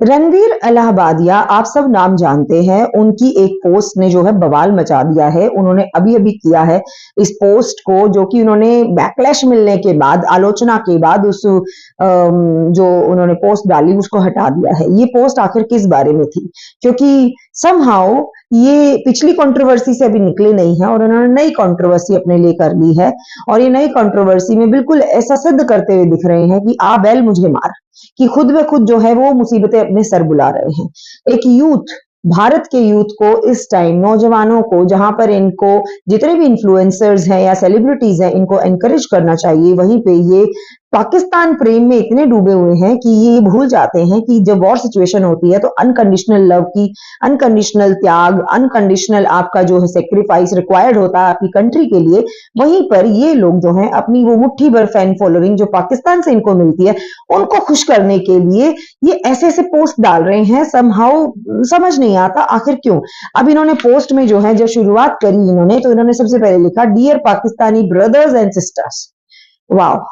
रणवीर इलाहाबादिया आप सब नाम जानते हैं। उनकी एक पोस्ट ने जो है बवाल मचा दिया है। उन्होंने अभी-अभी किया है इस पोस्ट को, जो कि उन्होंने बैकलैश मिलने के बाद, आलोचना के बाद जो उन्होंने पोस्ट डाली उसको हटा दिया है। ये पोस्ट आखिर किस बारे में थी? क्योंकि समहाउ ये पिछली कंट्रोवर्सी से अभी निकले नहीं है और उन्होंने नई कंट्रोवर्सी अपने लिए कर ली है और ये नई कंट्रोवर्सी में बिल्कुल ऐसा सिद्ध करते हुए दिख रहे हैं कि आ बैल मुझे मार, कि खुद ब खुद जो है वो मुसीबतें अपने सर बुला रहे हैं। एक यूथ, भारत के यूथ को इस टाइम, नौजवानों को, जहां पर इनको जितने भी इन्फ्लुएंसर्स हैं या सेलिब्रिटीज हैं इनको एनकरेज करना चाहिए, वहीं पे ये पाकिस्तान प्रेम में इतने डूबे हुए हैं कि ये भूल जाते हैं कि जब वॉर सिचुएशन होती है तो अनकंडीशनल लव की, अनकंडीशनल त्याग, अनकंडीशनल आपका जो है सेक्रीफाइस रिक्वायर्ड होता है आपकी कंट्री के लिए। वहीं पर ये लोग जो हैं अपनी वो मुट्ठी भर फैन फॉलोइंग जो पाकिस्तान से इनको मिलती है उनको खुश करने के लिए ये ऐसे ऐसे पोस्ट डाल रहे हैं। समहाउ समझ नहीं आता आखिर क्यों। अब इन्होंने पोस्ट में जो है जब शुरुआत करी इन्होंने, तो इन्होंने सबसे पहले लिखा, dear Pakistani brothers and sisters, wow,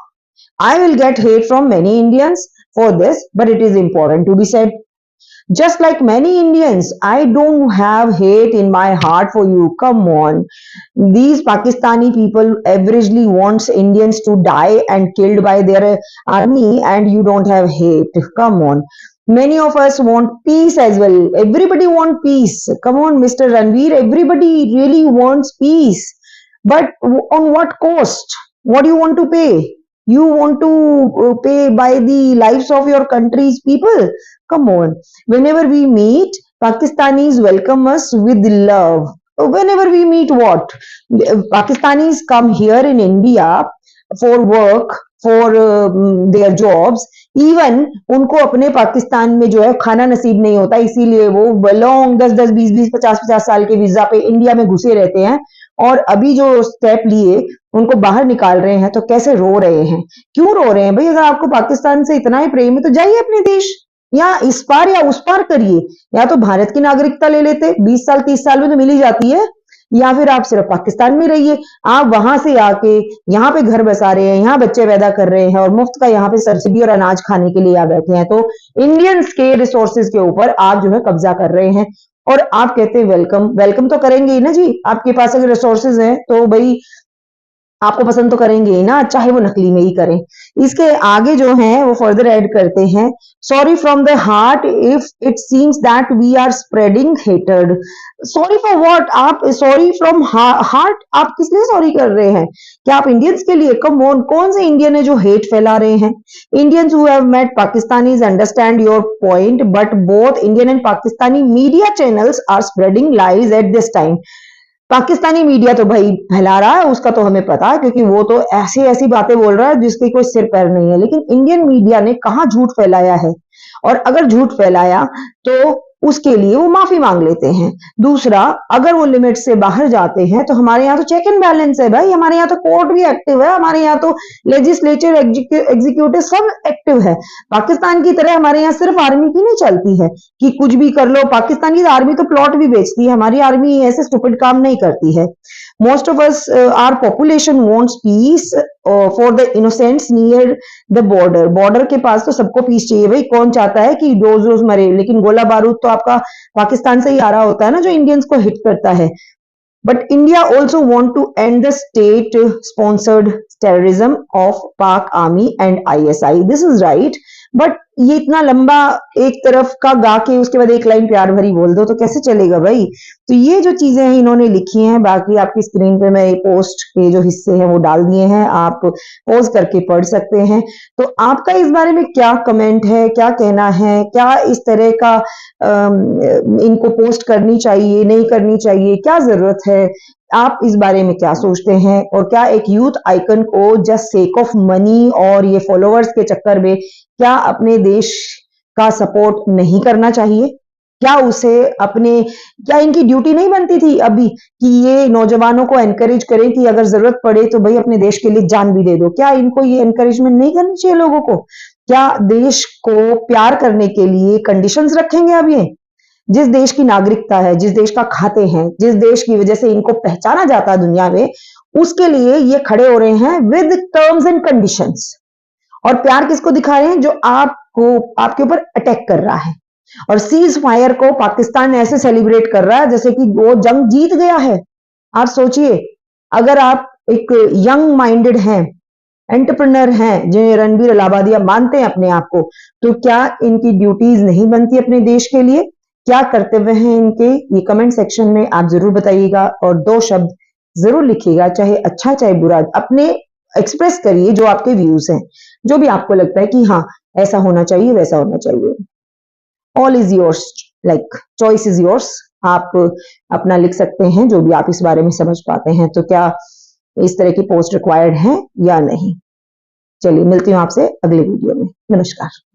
I will get hate from many Indians for this, but it is important to be said. Just like many Indians, I don't have hate in my heart for you. Come on. These Pakistani people averagely wants Indians to die and killed by their army, and you don't have hate. Come on. Many of us want peace as well. Everybody want peace. Come on, Mr. Ranveer. Everybody really wants peace. But on what cost? What do you want to pay? You want to pay by the lives of your country's people? Come on. Whenever we meet, Pakistanis welcome us with love. Whenever we meet, what? Pakistanis come here in India for work, for their jobs. Even उनको अपने पाकिस्तान में जो है खाना नसीब नहीं होता, इसीलिए वो लॉन्ग 10-10, 20-20, 50-50 साल के वीजा पे इंडिया में घुसे रहते हैं। और अभी जो स्टेप लिए उनको बाहर निकाल रहे हैं तो कैसे रो रहे हैं, क्यों रो रहे हैं भाई? अगर आपको पाकिस्तान से इतना ही प्रेम है तो जाइए अपने देश, या इस पार या उस पार करिए, या तो भारत की नागरिकता ले लेते, 20 साल 30 साल में तो मिल ही जाती है, या फिर आप सिर्फ पाकिस्तान में रहिए। आप वहां से आके यहाँ पे घर बसा रहे हैं, यहाँ बच्चे पैदा कर रहे हैं और मुफ्त का यहाँ पे सब्सिडी और अनाज खाने के लिए आ बैठे हैं, तो इंडियंस के रिसोर्सेज के ऊपर आप जो है कब्जा कर रहे हैं और आप कहते हैं वेलकम। वेलकम तो करेंगे ही ना जी, आपके पास अगर रिसोर्सेज हैं तो भाई आपको पसंद तो करेंगे ही ना, चाहे वो नकली में ही करें। इसके आगे जो है वो फर्दर ऐड करते हैं, sorry from the heart if it seems that we are spreading hated. Sorry for what? आप सॉरी फ्रॉम हार्ट आप किस लिए सॉरी कर रहे हैं? क्या आप इंडियंस के लिए? कम ऑन, कौन से इंडियन है जो हेट फैला रहे हैं? Indians who have met Pakistanis understand your point, but both Indian and Pakistani media channels are spreading lies at this time. Pakistani media तो भाई फैला रहा है, उसका तो हमें पता है, क्योंकि वो तो ऐसी ऐसी बातें बोल रहा है जिसके कोई सिर पैर नहीं है। लेकिन इंडियन मीडिया ने कहाँ झूठ फैलाया है? और अगर झूठ फैलाया तो उसके लिए वो माफी मांग लेते हैं। दूसरा, अगर वो लिमिट से बाहर जाते हैं तो हमारे यहाँ तो चेक एंड बैलेंस है भाई, हमारे यहाँ तो कोर्ट भी एक्टिव है, हमारे यहाँ तो लेजिस्लेचर, एग्जीक्यूटिव सब एक्टिव है। पाकिस्तान की तरह हमारे यहाँ सिर्फ आर्मी की नहीं चलती है कि कुछ भी कर लो। पाकिस्तान की आर्मी तो प्लॉट भी बेचती है, हमारी आर्मी ऐसे स्टूपिड काम नहीं करती है। Most of us, our population wants peace for the innocents near the border. Border के पास तो सबको पीस चाहिए भाई, कौन चाहता है कि रोज रोज मरे? लेकिन गोला बारूद तो आपका पाकिस्तान से ही आ रहा होता है ना, जो इंडियंस को हिट करता है। But India also want to end the state-sponsored terrorism of Pak Army and ISI. This is right. But ये इतना लंबा एक तरफ का गा के उसके बाद एक लाइन प्यार भरी बोल दो तो कैसे चलेगा भाई? तो ये जो चीजें हैं इन्होंने लिखी हैं, बाकी आपकी स्क्रीन पे मैं पोस्ट के जो हिस्से हैं वो डाल दिए हैं, आप पॉज करके पढ़ सकते हैं। तो आपका इस बारे में क्या कमेंट है, क्या कहना है? क्या इस तरह का इनको पोस्ट करनी चाहिए, नहीं करनी चाहिए, क्या जरूरत है? आप इस बारे में क्या सोचते हैं? और क्या एक यूथ आइकन को जस्ट सेक ऑफ मनी और ये फॉलोअर्स के चक्कर में क्या अपने देश का सपोर्ट नहीं करना चाहिए? क्या उसे अपने, क्या इनकी ड्यूटी नहीं बनती थी अभी कि ये नौजवानों को एनकरेज करें कि अगर जरूरत पड़े तो भाई अपने देश के लिए जान भी दे दो? क्या इनको ये एनकरेजमेंट नहीं करनी चाहिए लोगों को? क्या देश को प्यार करने के लिए कंडीशंस रखेंगे अब ये? जिस देश की नागरिकता है, जिस देश का खाते हैं, जिस देश की वजह से इनको पहचाना जाता है दुनिया में, उसके लिए ये खड़े हो रहे हैं विद टर्म्स एंड कंडीशंस। और प्यार किसको दिखा रहे हैं? जो आपको, आपके ऊपर अटैक कर रहा है। और सीज फायर को पाकिस्तान ऐसे सेलिब्रेट कर रहा है जैसे कि वो जंग जीत गया है। आप सोचिए, अगर आप एक यंग माइंडेड हैं, एंटरप्रेन्योर हैं, जिन्हें रणबीर इलाहाबादिया मानते हैं अपने आप को, तो क्या इनकी ड्यूटीज नहीं बनती अपने देश के लिए? क्या कर्तव्य हैं इनके? ये कमेंट सेक्शन में आप जरूर बताइएगा और 2 शब्द जरूर लिखिएगा, चाहे अच्छा चाहे बुरा, अपने एक्सप्रेस करिए जो आपके व्यूज हैं, जो भी आपको लगता है कि हाँ ऐसा होना चाहिए, वैसा होना चाहिए। All is yours, like choice is yours. आप अपना लिख सकते हैं जो भी आप इस बारे में समझ पाते हैं। तो क्या इस तरह की पोस्ट रिक्वायर्ड है या नहीं? चलिए मिलती हूँ आपसे अगले वीडियो में। नमस्कार।